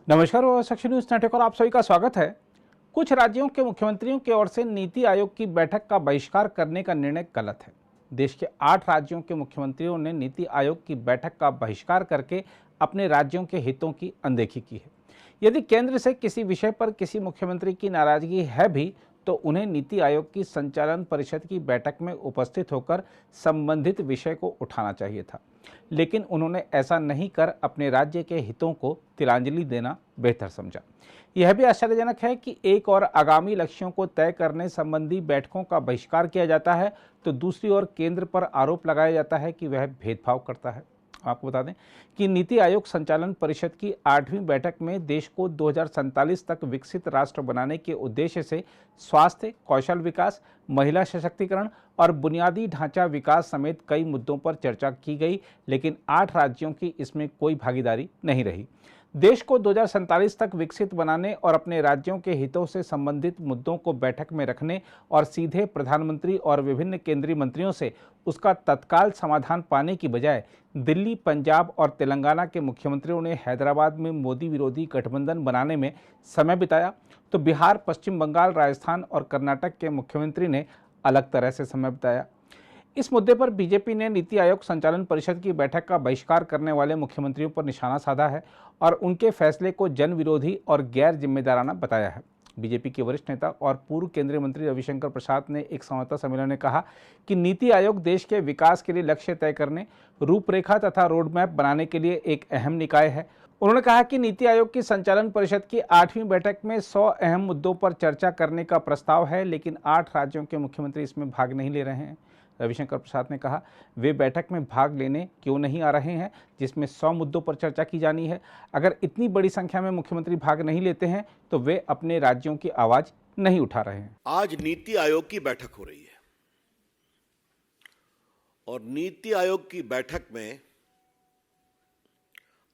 नमस्कार और section news network और आप सभी का स्वागत है। कुछ राज्यों के मुख्यमंत्रियों की ओर से नीति आयोग की बैठक का बहिष्कार करने का निर्णय गलत है। देश के 8 राज्यों के मुख्यमंत्रियों ने नीति आयोग की बैठक का बहिष्कार करके अपने राज्यों के हितों की अनदेखी की है। यदि केंद्र से किसी विषय पर किसी मुख्यमंत्री की नाराजगी है भी तो उन्हें नीति आयोग की संचालन परिषद की बैठक में उपस्थित होकर संबंधित विषय को उठाना चाहिए था, लेकिन उन्होंने ऐसा नहीं कर अपने राज्य के हितों को तिलांजलि देना बेहतर समझा। यह भी आश्चर्यजनक है कि एक और आगामी लक्ष्यों को तय करने संबंधी बैठकों का बहिष्कार किया जाता है तो दूसरी ओर केंद्र पर आरोप लगाया जाता है कि वह भेदभाव करता है। आपको बता दें कि नीति आयोग संचालन परिषद की 8वीं बैठक में देश को 2047 तक विकसित राष्ट्र बनाने के उद्देश्य से स्वास्थ्य, कौशल विकास, महिला सशक्तिकरण और बुनियादी ढांचा विकास समेत कई मुद्दों पर चर्चा की गई, लेकिन 8 राज्यों की इसमें कोई भागीदारी नहीं रही। देश को 2047 तक विकसित बनाने और अपने राज्यों के हितों से संबंधित मुद्दों को बैठक में रखने और सीधे प्रधानमंत्री और विभिन्न केंद्रीय मंत्रियों से उसका तत्काल समाधान पाने की बजाय दिल्ली, पंजाब और तेलंगाना के मुख्यमंत्रियों ने हैदराबाद में मोदी विरोधी गठबंधन बनाने में समय बिताया, तो बिहार, पश्चिम बंगाल, राजस्थान और कर्नाटक के मुख्यमंत्री ने अलग तरह से समय बिताया। इस मुद्दे पर बीजेपी ने नीति आयोग संचालन परिषद की बैठक का बहिष्कार करने वाले मुख्यमंत्रियों पर निशाना साधा है और उनके फैसले को जन विरोधी और गैर जिम्मेदाराना बताया है। बीजेपी के वरिष्ठ नेता और पूर्व केंद्रीय मंत्री रविशंकर प्रसाद ने एक संवाददाता सम्मेलन में कहा कि नीति आयोग देश के विकास के लिए लक्ष्य तय करने, रूपरेखा तथा रोड मैप बनाने के लिए एक अहम निकाय है। उन्होंने कहा कि नीति आयोग की संचालन परिषद की 8वीं बैठक में 100 अहम मुद्दों पर चर्चा करने का प्रस्ताव है, लेकिन 8 राज्यों के मुख्यमंत्री इसमें भाग नहीं ले रहे हैं। रविशंकर प्रसाद ने कहा, वे बैठक में भाग लेने क्यों नहीं आ रहे हैं जिसमें 100 मुद्दों पर चर्चा की जानी है। अगर इतनी बड़ी संख्या में मुख्यमंत्री भाग नहीं लेते हैं तो वे अपने राज्यों की आवाज नहीं उठा रहे हैं। आज नीति आयोग की बैठक हो रही है और नीति आयोग की बैठक में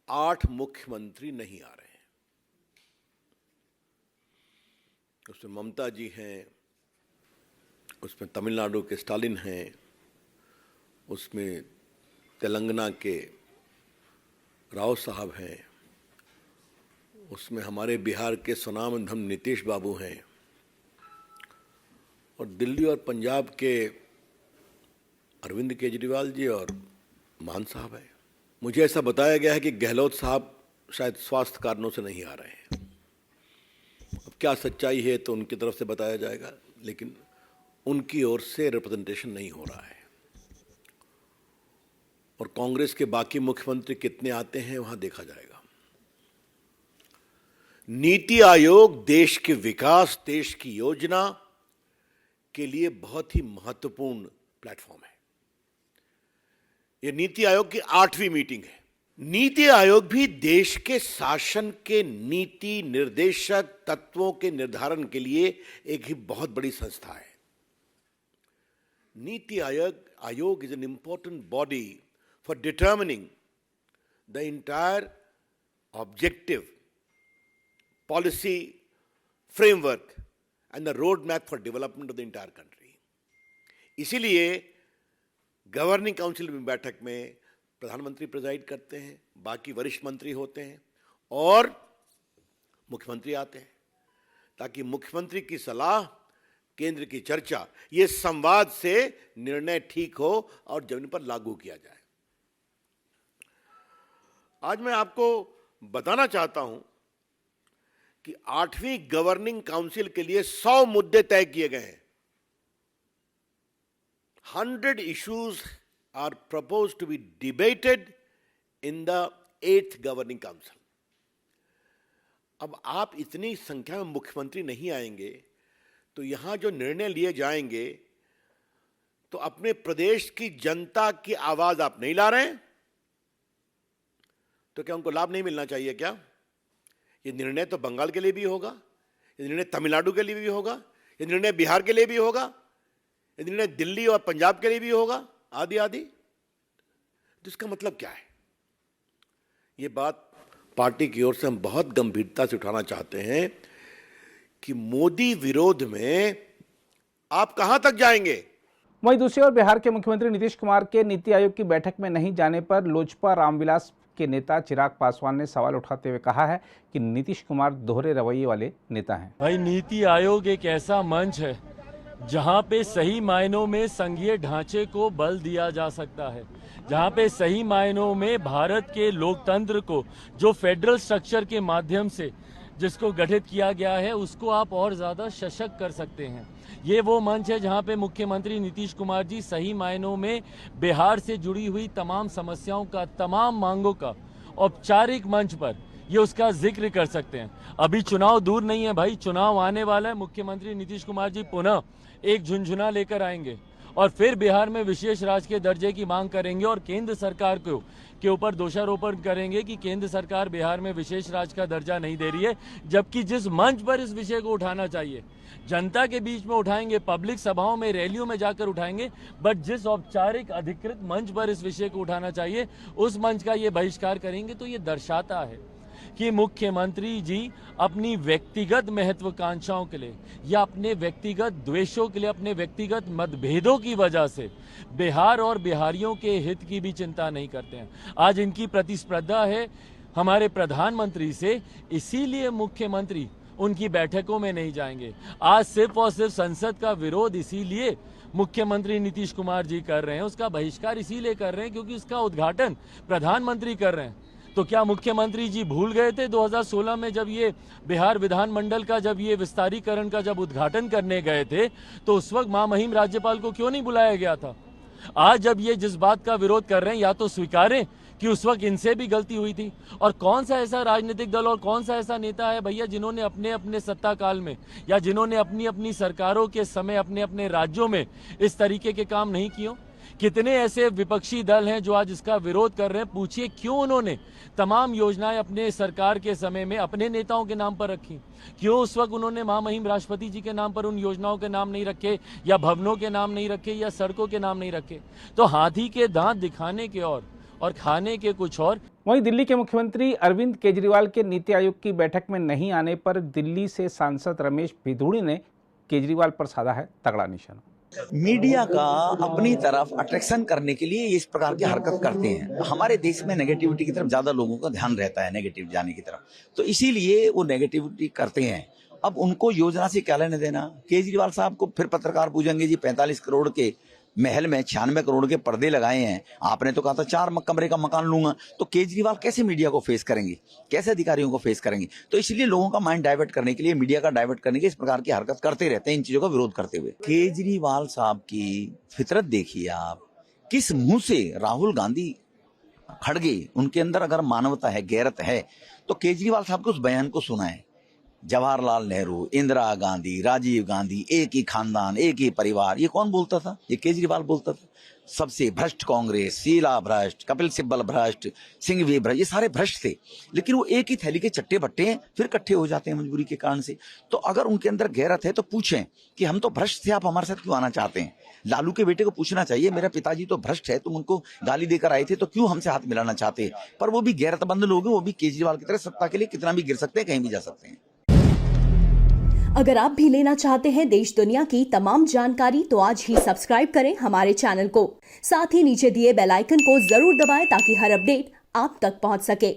8 मुख्यमंत्री नहीं आ रहे हैं। उसमें ममता जी हैं, उसमें तमिलनाडु के स्टालिन हैं, उसमें तेलंगाना के राव साहब हैं, उसमें हमारे बिहार के सुनामधन नीतीश बाबू हैं और दिल्ली और पंजाब के अरविंद केजरीवाल जी और मान साहब हैं। मुझे ऐसा बताया गया है कि गहलोत साहब शायद स्वास्थ्य कारणों से नहीं आ रहे हैं। अब क्या सच्चाई है तो उनकी तरफ से बताया जाएगा, लेकिन उनकी ओर से रिप्रेजेंटेशन नहीं हो रहा है। और कांग्रेस के बाकी मुख्यमंत्री कितने आते हैं वहां देखा जाएगा। नीति आयोग देश के विकास, देश की योजना के लिए बहुत ही महत्वपूर्ण प्लेटफॉर्म है। यह नीति आयोग की 8वीं मीटिंग है। नीति आयोग भी देश के शासन के नीति निर्देशक तत्वों के निर्धारण के लिए एक ही बहुत बड़ी संस्था है। Niti Ayog is an important body for determining the entire objective, policy, framework and the roadmap for development of the entire country. इसीलिए गवर्निंग काउंसिल में बैठक में प्रधानमंत्री प्रेजाइड करते हैं, बाकी वरिष्ठ मंत्री होते हैं और मुख्यमंत्री आते हैं, ताकि मुख्यमंत्री की सलाह, केंद्र की चर्चा, ये संवाद से निर्णय ठीक हो और जमीन पर लागू किया जाए। आज मैं आपको बताना चाहता हूं कि 8वीं गवर्निंग काउंसिल के लिए 100 मुद्दे तय किए गए हैं। 100 issues are proposed to be debated in the 8th governing council. अब आप इतनी संख्या में मुख्यमंत्री नहीं आएंगे तो यहां जो निर्णय लिए जाएंगे तो अपने प्रदेश की जनता की आवाज आप नहीं ला रहे हैं, तो क्या उनको लाभ नहीं मिलना चाहिए क्या? ये निर्णय तो बंगाल के लिए भी होगा, ये निर्णय तमिलनाडु के लिए भी होगा, ये निर्णय बिहार के लिए भी होगा, ये निर्णय दिल्ली और पंजाब के लिए भी होगा, आदि आदि। तो इसका मतलब क्या है? ये बात पार्टी की ओर से हम बहुत गंभीरता से उठाना चाहते हैं कि मोदी विरोध में आप कहां तक जाएंगे। वहीं दूसरी ओर बिहार के मुख्यमंत्री नीतीश कुमार के नीति आयोग की बैठक में नहीं जाने पर लोजपा रामविलास के नेता चिराग पासवान ने सवाल उठाते हुए कहा है कि नीतीश कुमार दोहरे रवैये वाले नेता हैं। भाई, नीति आयोग एक ऐसा मंच है जहां पे सही मायनों में संघीय ढांचे को बल दिया जा सकता है, जहां पे सही मायनों में भारत के लोकतंत्र को जो फेडरल स्ट्रक्चर के माध्यम से जिसको गठित किया गया है उसको आप और ज्यादा सशक्त कर सकते हैं। ये वो मंच है जहां पे मुख्यमंत्री नीतीश कुमार जी सही मायनों में बिहार से जुड़ी हुई तमाम समस्याओं का, तमाम मांगों का औपचारिक मंच पर ये उसका जिक्र कर सकते हैं। अभी चुनाव दूर नहीं है भाई, चुनाव आने वाला है। मुख्यमंत्री नीतीश कुमार जी पुनः एक झुंझुना लेकर आएंगे और फिर बिहार में विशेष राज्य के दर्जे की मांग करेंगे और केंद्र सरकार के ऊपर दोषारोपण करेंगे कि केंद्र सरकार बिहार में विशेष राज्य का दर्जा नहीं दे रही है, जबकि जिस मंच पर इस विषय को उठाना चाहिए जनता के बीच में उठाएंगे, पब्लिक सभाओं में, रैलियों में जाकर उठाएंगे, बट जिस औपचारिक अधिकृत मंच पर इस विषय को उठाना चाहिए उस मंच का ये बहिष्कार करेंगे। तो ये दर्शाता है कि मुख्यमंत्री जी अपनी व्यक्तिगत महत्वाकांक्षाओं के लिए या अपने व्यक्तिगत द्वेषों के लिए, अपने व्यक्तिगत मतभेदों की वजह से बिहार और बिहारियों के हित की भी चिंता नहीं करते हैं। आज इनकी प्रतिस्पर्धा है हमारे प्रधानमंत्री से, इसीलिए मुख्यमंत्री उनकी बैठकों में नहीं जाएंगे। आज सिर्फ और सिर्फ संसद का विरोध इसीलिए मुख्यमंत्री नीतीश कुमार जी कर रहे हैं, उसका बहिष्कार इसीलिए कर रहे हैं क्योंकि उसका उद्घाटन प्रधानमंत्री कर रहे हैं। तो क्या मुख्यमंत्री जी भूल गए थे 2016 में जब ये बिहार विधानमंडल का जब ये विस्तारीकरण का जब उद्घाटन करने गए थे तो उस वक्त महामहिम राज्यपाल को क्यों नहीं बुलाया गया था? आज जब ये जिस बात का विरोध कर रहे हैं या तो स्वीकारें कि उस वक्त इनसे भी गलती हुई थी। और कौन सा ऐसा राजनीतिक दल और कौन सा ऐसा नेता है भैया जिन्होंने अपने अपने सत्ता काल में या जिन्होंने अपनी अपनी सरकारों के समय अपने अपने राज्यों में इस तरीके के काम नहीं किए? कितने ऐसे विपक्षी दल हैं जो आज इसका विरोध कर रहे हैं? पूछिए क्यों उन्होंने तमाम योजनाएं अपने सरकार के समय में अपने नेताओं के नाम पर रखी? क्यों उस वक्त उन्होंने महामहिम राष्ट्रपति जी के नाम पर उन योजनाओं के नाम नहीं रखे, या भवनों के नाम नहीं रखे, या सड़कों के नाम नहीं रखे? तो हाथी के दांत दिखाने के और खाने के कुछ और। वहीं दिल्ली के मुख्यमंत्री अरविंद केजरीवाल के नीति आयोग की बैठक में नहीं आने पर दिल्ली से सांसद रमेश भिदुड़ी ने केजरीवाल पर साधा है तगड़ा निशाना। मीडिया का अपनी तरफ अट्रैक्शन करने के लिए इस प्रकार की हरकत करते हैं। हमारे देश में नेगेटिविटी की तरफ ज्यादा लोगों का ध्यान रहता है, नेगेटिव जाने की तरफ, तो इसीलिए वो नेगेटिविटी करते हैं। अब उनको योजना से क्या लेने देना? केजरीवाल साहब को फिर पत्रकार पूछेंगे जी 45 करोड़ के महल में 96 करोड़ के पर्दे लगाए हैं, आपने तो कहा था 4 कमरे का मकान लूंगा। तो केजरीवाल कैसे मीडिया को फेस करेंगे, कैसे अधिकारियों को फेस करेंगे? तो इसलिए लोगों का माइंड डाइवर्ट करने के लिए, मीडिया का डाइवर्ट करने के लिए इस प्रकार की हरकत करते रहते हैं, इन चीजों का विरोध करते हुए। केजरीवाल साहब की फितरत देखिए आप, किस मुंह से राहुल गांधी खड़गे, उनके अंदर अगर मानवता है, गैरत है, तो केजरीवाल साहब को उस बयान को सुना है। जवाहरलाल नेहरू, इंदिरा गांधी, राजीव गांधी, एक ही खानदान, एक ही परिवार, ये कौन बोलता था? ये केजरीवाल बोलता था। सबसे भ्रष्ट कांग्रेस, शीला भ्रष्ट, कपिल सिब्बल भ्रष्ट, सिंघवी भ्रष्ट, ये सारे भ्रष्ट थे। लेकिन वो एक ही थैली के चट्टे बट्टे हैं, फिर इकट्ठे हो जाते हैं मजबूरी के कारण से। तो अगर उनके अंदर गैरत है तो पूछें कि हम तो भ्रष्ट थे, आप हमारे साथ क्यों आना चाहते हैं? लालू के बेटे को पूछना चाहिए, मेरा पिताजी तो भ्रष्ट है, तुम उनको गाली देकर आए थे, तो क्यों हमसे हाथ मिलाना चाहते हैं? पर वो भी गैरतमंद लोग हैं, वो भी केजरीवाल की तरह सत्ता के लिए कितना भी गिर सकते हैं, कहीं भी जा सकते हैं। अगर आप भी लेना चाहते हैं देश दुनिया की तमाम जानकारी तो आज ही सब्सक्राइब करें हमारे चैनल को। साथ ही नीचे दिए बेल आइकन को जरूर दबाएं ताकि हर अपडेट आप तक पहुंच सके।